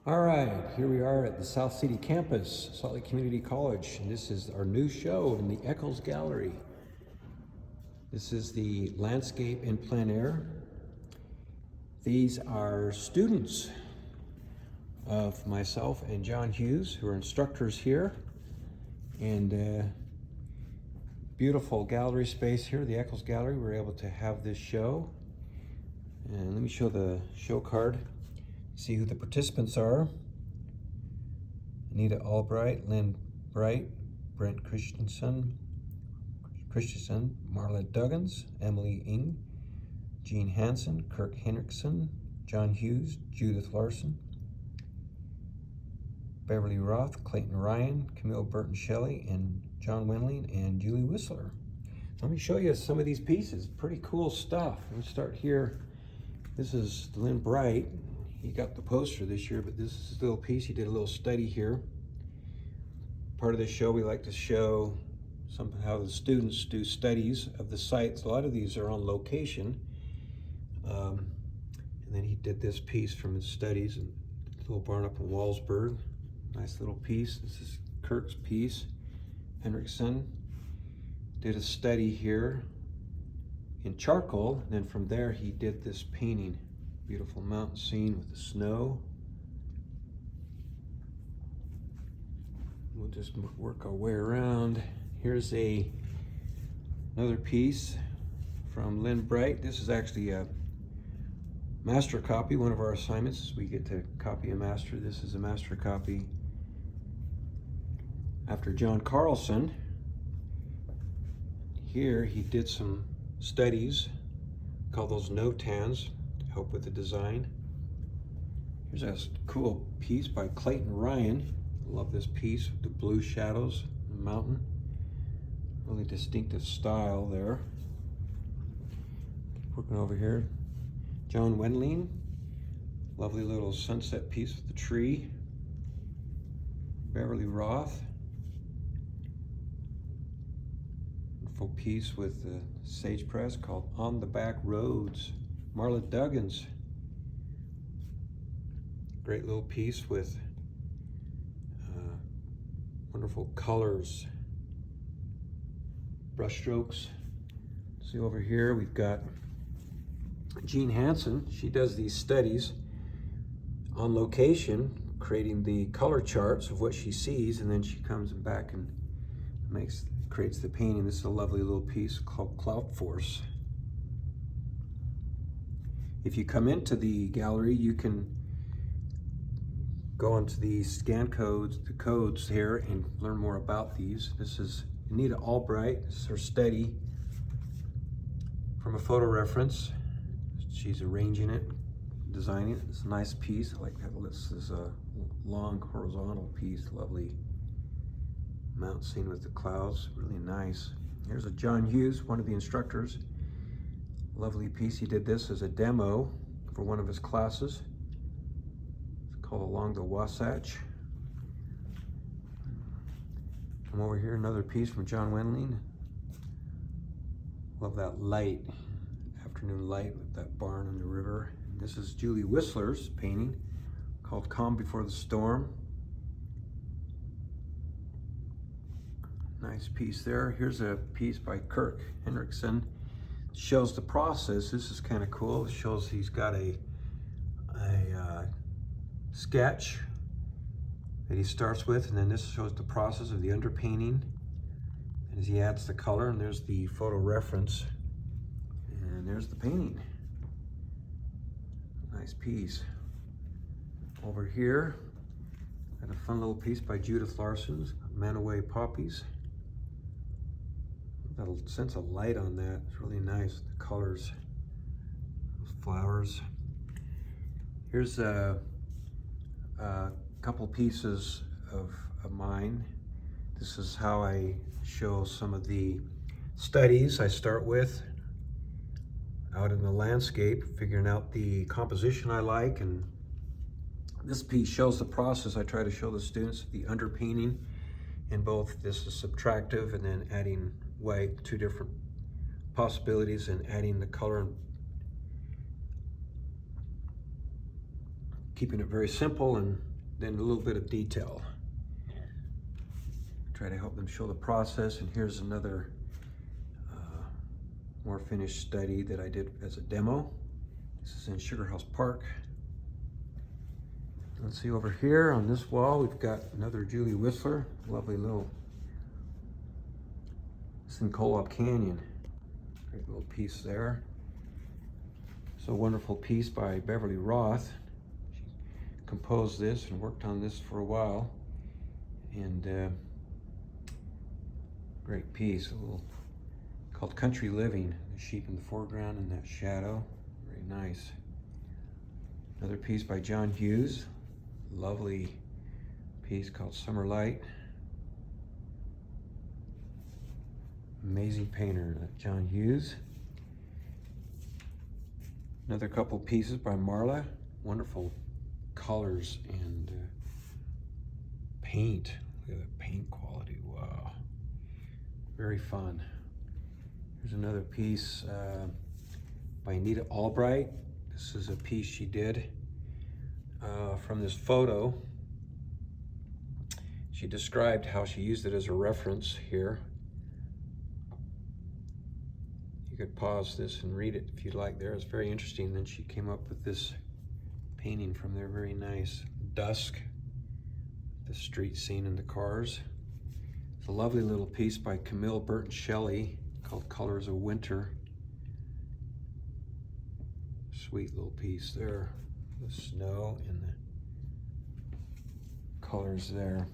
All right, here we are at the South City campus, Salt Lake Community College, and this is our new show in the Eccles Gallery. This is the landscape in plein air. These are students of myself and John Hughes, who are instructors here, and beautiful gallery space here, the Eccles Gallery. We're able to have this show. And let me show the show card. See who the participants are. Anita Albright, Lynn Bright, Brent Christensen, Marla Duggins, Emily Ng, Jean Hansen, Kirk Henriksen, John Hughes, Judith Larson, Beverly Roth, Clayton Ryan, Camille Burton Shelley, and John Wendling and Julie Whistler. Let me show you some of these pieces. Pretty cool stuff. Let's start here. This is Lynn Bright. He got the poster this year, but this is a little piece. He did a little study here. Part of the show, we like to show how the students do studies of the sites. A lot of these are on location. And then he did this piece from his studies, and a little barn up in Wallsburg. Nice little piece. This is Kirk's piece. Henriksen did a study here in charcoal, and then from there he did this painting. Beautiful mountain scene with the snow. We'll just work our way around. Here's another piece from Lynn Bright. This is actually a master copy. One of our assignments is we get to copy a master. This is a master copy after John Carlson. Here he did some studies, call those no-tans, to help with the design. Here's a cool piece by Clayton Ryan. Love this piece with the blue shadows, the mountain. Really distinctive style there. Keep working over here. John Wendling. Lovely little sunset piece with the tree. Beverly Roth. Wonderful piece with the sagepress called On the Back Roads. Marla Duggins. Great little piece with wonderful colors, brush strokes. See over here, we've got Jean Hansen. She does these studies on location, creating the color charts of what she sees, and then she comes back and creates the painting. This is a lovely little piece called Cloud Force. If you come into the gallery, you can go onto the scan codes, the codes here, and learn more about these. This is Anita Albright. This is her study from a photo reference. She's arranging it, designing it. It's a nice piece. I like that. This is a long horizontal piece. Lovely mountain scene with the clouds. Really nice. Here's a John Hughes, one of the instructors. Lovely piece. He did this as a demo for one of his classes. Called Along the Wasatch. Come over here, another piece from John Wendling. Love that light, afternoon light with that barn and the river. This is Julie Whistler's painting called Calm Before the Storm. Nice piece there. Here's a piece by Kirk Henriksen. Shows the process. This is kind of cool. It shows he's got a sketch that he starts with, and then this shows the process of the underpainting, and as he adds the color, and there's the photo reference, and there's the painting. Nice piece. Over here, got a fun little piece by Judith Larson, Manaway Poppies. Got a sense of light on that. It's really nice. The colors, those flowers. Here's a couple pieces of mine. This is how I show some of the studies I start with out in the landscape, figuring out the composition I like, and this piece shows the process. I try to show the students the underpainting in both. This is subtractive and then adding white, two different possibilities, and adding the color and keeping it very simple and then a little bit of detail. Try to help them show the process. And here's another more finished study that I did as a demo. This is in Sugar House Park. Let's see, over here on this wall, we've got another Julie Whistler, lovely little, it's in Co-op Canyon. Great little piece there. It's a wonderful piece by Beverly Roth. She composed this and worked on this for a while. And great piece, a little called Country Living. The sheep in the foreground and that shadow, very nice. Another piece by John Hughes, lovely piece called Summer Light. Amazing painter, John Hughes. Another couple pieces by Marla, wonderful colors and paint. Look at the paint quality, wow. Very fun. Here's another piece by Anita Albright. This is a piece she did from this photo. She described how she used it as a reference here. You could pause this and read it if you'd like there. It's very interesting. Then she came up with this painting from there, very nice. Dusk, the street scene and the cars. It's a lovely little piece by Camille Burton Shelley called Colors of Winter. Sweet little piece there. The snow and the colors there.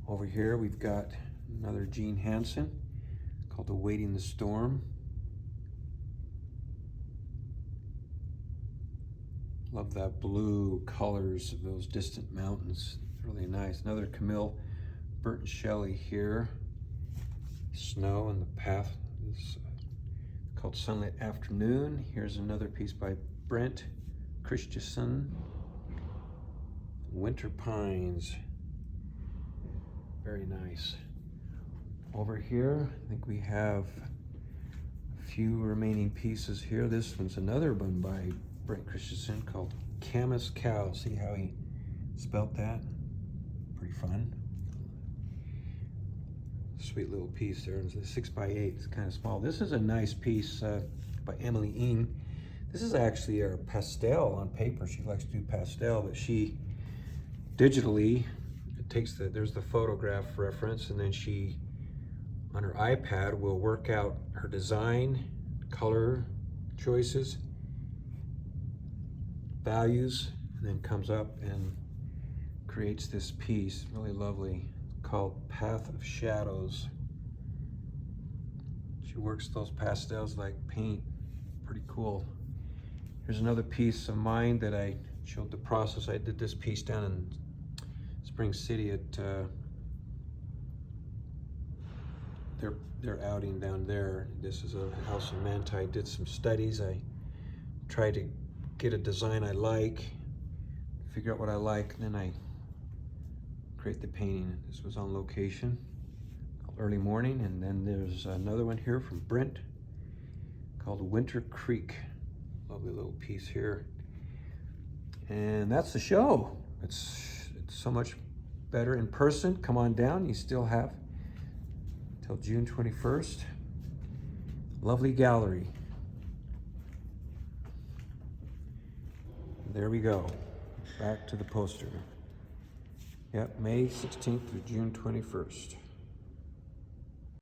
Over here we've got another Gene Hansen called Awaiting the Storm. Love that blue colors of those distant mountains. It's really nice. Another Camille Burton Shelley here. Snow and the path is called Sunlit Afternoon. Here's another piece by Brent Christensen. Winter Pines. Very nice. Over here, I think we have a few remaining pieces here. This one's another one by Brent Christensen called Camus Cow. See how he spelt that? Pretty fun. Sweet little piece there. It's a 6x8. It's kind of small. This is a nice piece by Emily Ng. This is actually a pastel on paper. She likes to do pastel, but she digitally takes there's the photograph reference, and then she, on her iPad, will work out her design, color choices, values, and then comes up and creates this piece, really lovely, called Path of Shadows. She works those pastels like paint, pretty cool. Here's another piece of mine that I showed the process. I did this piece down in Spring City at their outing down there. This is a house in Manti. I did some studies. I tried to get a design I like, figure out what I like, and then I create the painting. This was on location, early morning. And then there's another one here from Brent called Winter Creek. Lovely little piece here. And that's the show. It's so much better in person. Come on down. You still have till June 21st. Lovely gallery. There we go. Back to the poster. Yep, May 16th through June 21st.